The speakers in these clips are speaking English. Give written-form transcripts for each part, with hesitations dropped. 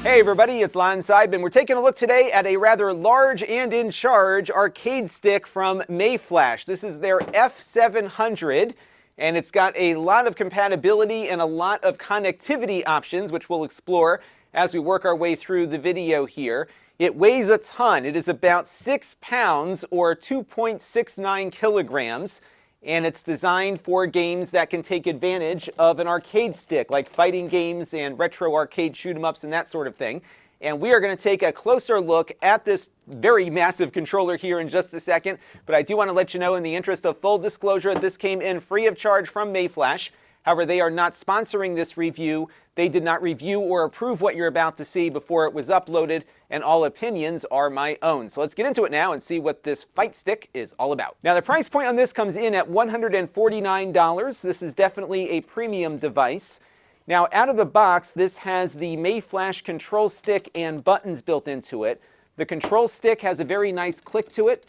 Hey everybody, it's Lon.TV, and we're taking a look today at a rather large and in charge arcade stick from Mayflash. This is their F700, and it's got a lot of compatibility and a lot of connectivity options, which we'll explore as we work our way through the video here. It weighs a ton. It is about 6 pounds or 2.69 kilograms. And it's designed for games that can take advantage of an arcade stick, like fighting games and retro arcade shoot-'em-ups and that sort of thing. And we are going to take a closer look at this very massive controller here in just a second. But I do want to let you know, in the interest of full disclosure, this came in free of charge from Mayflash. However, they are not sponsoring this review. They did not review or approve what you're about to see before it was uploaded, and all opinions are my own. So let's get into it now and see what this fight stick is all about. Now, the price point on this comes in at $149. This is definitely a premium device. Now, out of the box, this has the Mayflash control stick and buttons built into it. The control stick has a very nice click to it,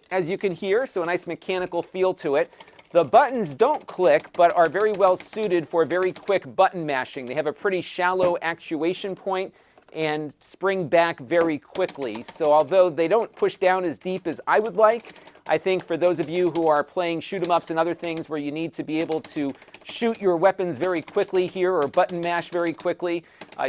as you can hear, so a nice mechanical feel to it. The buttons don't click, but are very well suited for very quick button mashing. They have a pretty shallow actuation point and spring back very quickly. So although they don't push down as deep as I would like, I think for those of you who are playing shoot-'em-ups and other things where you need to be able to shoot your weapons very quickly here or button mash very quickly,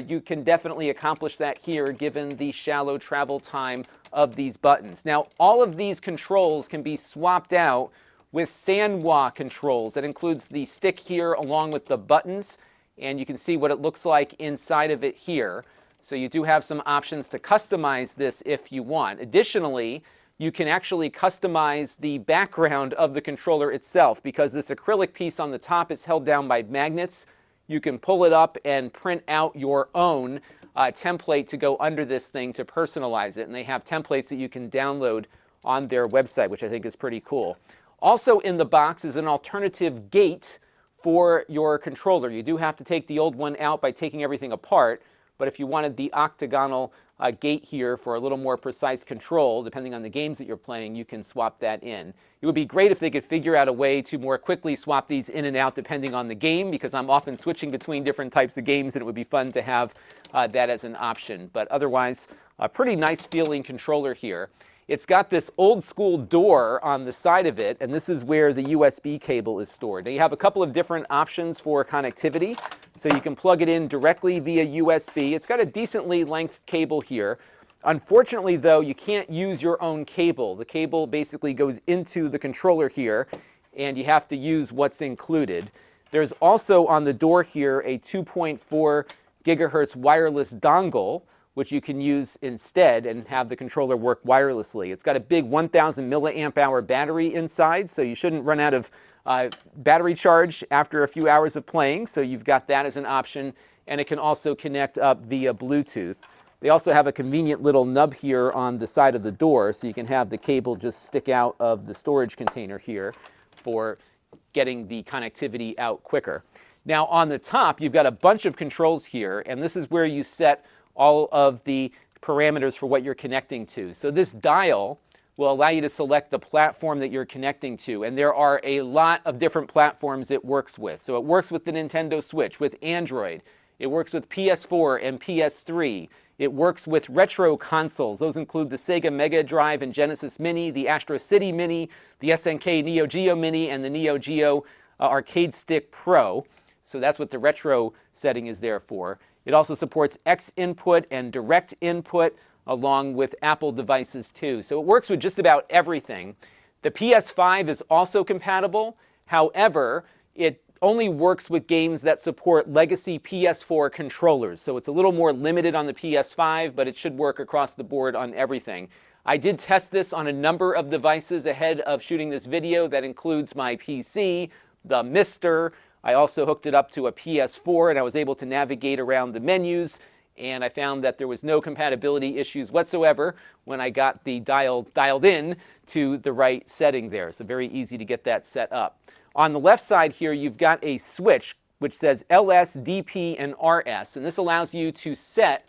you can definitely accomplish that here given the shallow travel time of these buttons. Now, all of these controls can be swapped out with Sanwa controls. That includes the stick here along with the buttons, and you can see what it looks like inside of it here. So you do have some options to customize this if you want. Additionally, you can actually customize the background of the controller itself, because this acrylic piece on the top is held down by magnets. You can pull it up and print out your own template to go under this thing to personalize it, and they have templates that you can download on their website, which I think is pretty cool. Also in the box is an alternative gate for your controller. You do have to take the old one out by taking everything apart, but if you wanted the octagonal gate here for a little more precise control, depending on the games that you're playing, you can swap that in. It would be great if they could figure out a way to more quickly swap these in and out depending on the game, because I'm often switching between different types of games, and it would be fun to have that as an option. But otherwise, a pretty nice feeling controller here. It's got this old school door on the side of it, and this is where the USB cable is stored. Now, you have a couple of different options for connectivity, so you can plug it in directly via USB. It's got a decently length cable here. Unfortunately, though, you can't use your own cable. The cable basically goes into the controller here, and you have to use what's included. There's also on the door here a 2.4 gigahertz wireless dongle, which you can use instead and have the controller work wirelessly. It's got a big 1,000 milliamp hour battery inside, so you shouldn't run out of battery charge after a few hours of playing, so you've got that as an option, and it can also connect up via Bluetooth. They also have a convenient little nub here on the side of the door, so you can have the cable just stick out of the storage container here for getting the connectivity out quicker. Now on the top, you've got a bunch of controls here, and this is where you set all of the parameters for what you're connecting to. So this dial will allow you to select the platform that you're connecting to, and there are a lot of different platforms it works with. So it works with the Nintendo Switch, with Android, it works with PS4 and PS3, it works with retro consoles. Those include the Sega Mega Drive and Genesis Mini, the Astro City Mini, the SNK Neo Geo Mini, and the Neo Geo Arcade Stick Pro. So that's what the retro setting is there for. It also supports X input and direct input, along with Apple devices too. So it works with just about everything. The PS5 is also compatible. However, it only works with games that support legacy PS4 controllers. So it's a little more limited on the PS5, but it should work across the board on everything. I did test this on a number of devices ahead of shooting this video. That includes my PC, the Mister. I also hooked it up to a PS4, and I was able to navigate around the menus, and I found that there was no compatibility issues whatsoever when I got the dialed in to the right setting there. So very easy to get that set up. On the left side here, you've got a switch which says LS, DP, and RS, and this allows you to set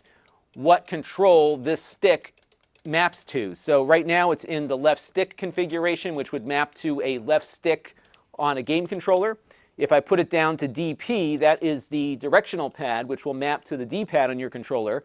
what control this stick maps to. So right now it's in the left stick configuration, which would map to a left stick on a game controller. If I put it down to DP, that is the directional pad, which will map to the D-pad on your controller.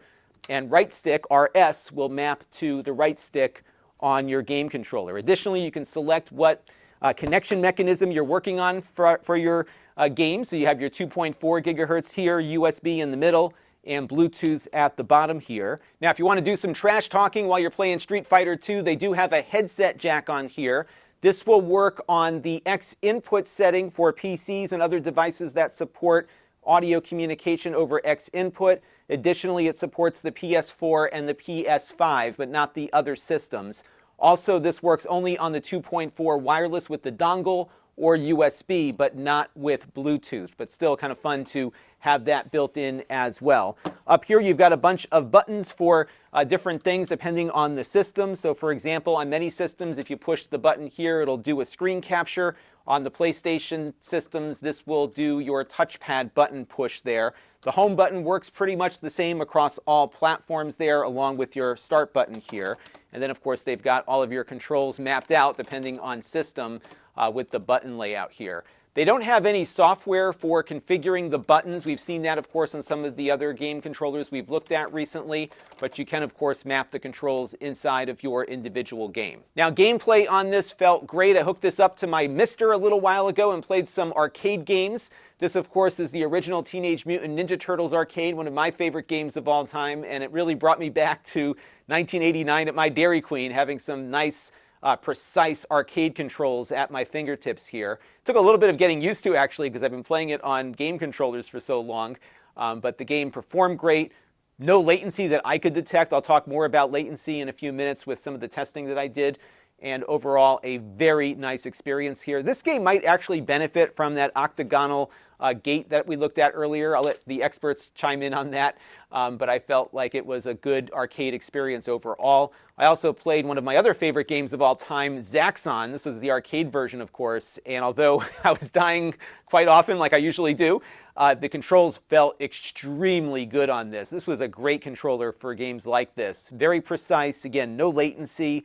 and right stick, RS, will map to the right stick on your game controller. Additionally, you can select what connection mechanism you're working on for your game. So you have your 2.4 gigahertz here, USB in the middle, and Bluetooth at the bottom here. Now, if you want to do some trash talking while you're playing Street Fighter 2, they do have a headset jack on here. This will work on the X input setting for PCs and other devices that support audio communication over X input. Additionally, it supports the PS4 and the PS5, but not the other systems. Also, this works only on the 2.4 wireless with the dongle or USB, but not with Bluetooth. But still kind of fun to have that built in as well. Up here, you've got a bunch of buttons for different things depending on the system. So for example, on many systems, if you push the button here, it'll do a screen capture. On the PlayStation systems, this will do your touchpad button push there. The home button works pretty much the same across all platforms there, along with your start button here. And then, of course, they've got all of your controls mapped out depending on system with the button layout here. They don't have any software for configuring the buttons. We've seen that, of course, on some of the other game controllers we've looked at recently, but you can, of course, map the controls inside of your individual game. Now, gameplay on this felt great. I hooked this up to my Mister a little while ago and played some arcade games. This, of course, is the original Teenage Mutant Ninja Turtles arcade, one of my favorite games of all time, and it really brought me back to 1989 at my Dairy Queen, having some nice precise arcade controls at my fingertips here. Took a little bit of getting used to, actually, because I've been playing it on game controllers for so long, but the game performed great. No latency that I could detect. I'll talk more about latency in a few minutes with some of the testing that I did. And overall, a very nice experience here. This game might actually benefit from that octagonal gate that we looked at earlier. I'll let the experts chime in on that, but I felt like it was a good arcade experience overall. I also played one of my other favorite games of all time, Zaxxon. This is the arcade version, of course, and although I was dying quite often, like I usually do, the controls felt extremely good on this. This was a great controller for games like this. Very precise, again, no latency.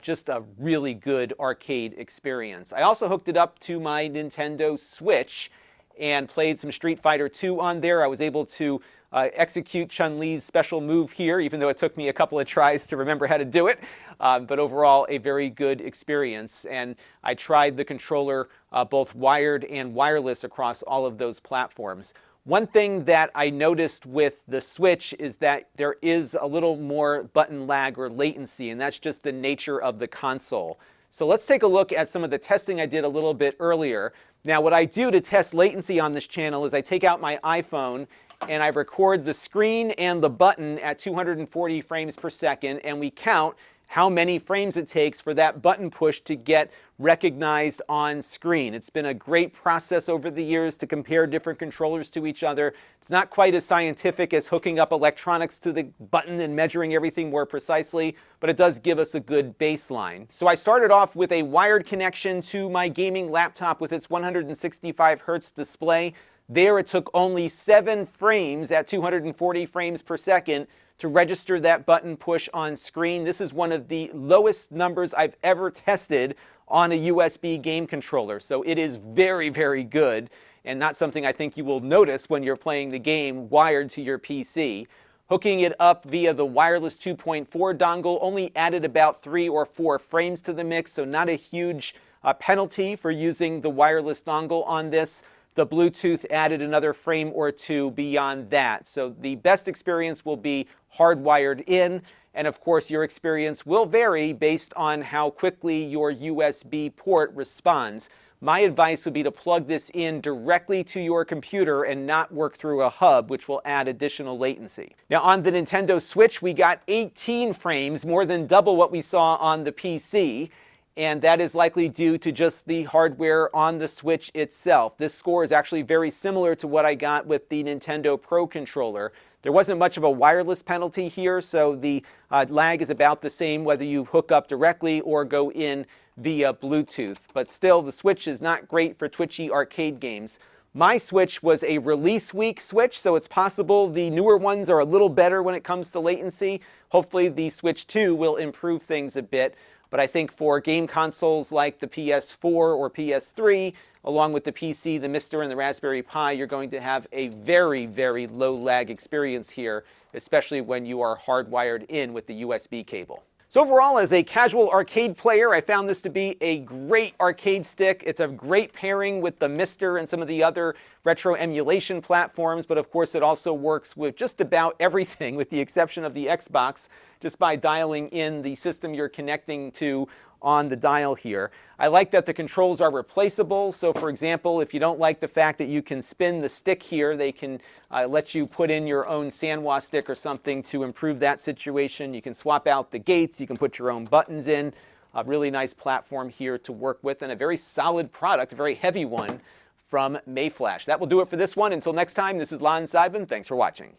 Just a really good arcade experience. I also hooked it up to my Nintendo Switch and played some Street Fighter 2 on there. I was able to execute Chun-Li's special move here, even though it took me a couple of tries to remember how to do it. But overall, a very good experience. And I tried the controller both wired and wireless across all of those platforms. One thing that I noticed with the Switch is that there is a little more button lag or latency, and that's just the nature of the console. So let's take a look at some of the testing I did a little bit earlier. Now, what I do to test latency on this channel is I take out my iPhone and I record the screen and the button at 240 frames per second, and we count how many frames it takes for that button push to get recognized on screen. It's been a great process over the years to compare different controllers to each other. It's not quite as scientific as hooking up electronics to the button and measuring everything more precisely, but it does give us a good baseline. So I started off with a wired connection to my gaming laptop with its 165 hertz display. There it took only 7 frames at 240 frames per second to register that button push on screen. This is one of the lowest numbers I've ever tested on a USB game controller. So it is very, very good, and not something I think you will notice when you're playing the game wired to your PC. Hooking it up via the wireless 2.4 dongle only added about 3 or 4 frames to the mix, so not a huge penalty for using the wireless dongle on this. The Bluetooth added another frame or 2 beyond that. So the best experience will be hardwired in, and of course your experience will vary based on how quickly your USB port responds. My advice would be to plug this in directly to your computer and not work through a hub, which will add additional latency. Now on the Nintendo Switch, we got 18 frames, more than double what we saw on the PC. And that is likely due to just the hardware on the Switch itself. This score is actually very similar to what I got with the Nintendo Pro controller. There wasn't much of a wireless penalty here, so the lag is about the same whether you hook up directly or go in via Bluetooth. But still, the Switch is not great for twitchy arcade games. My Switch was a release week Switch, so it's possible the newer ones are a little better when it comes to latency. Hopefully the Switch 2 will improve things a bit. But I think for game consoles like the PS4 or PS3, along with the PC, the Mister, and the Raspberry Pi, you're going to have a very, very low lag experience here, especially when you are hardwired in with the USB cable. So overall, as a casual arcade player, I found this to be a great arcade stick. It's a great pairing with the Mister and some of the other retro emulation platforms, but of course it also works with just about everything with the exception of the Xbox, just by dialing in the system you're connecting to on the dial here. I like that the controls are replaceable. So for example, if you don't like the fact that you can spin the stick here, they can let you put in your own Sanwa stick or something to improve that situation. You can swap out the gates, you can put your own buttons in. A really nice platform here to work with, and a very solid product, a very heavy one from Mayflash. That will do it for this one. Until next time, this is Lon.TV. Thanks for watching.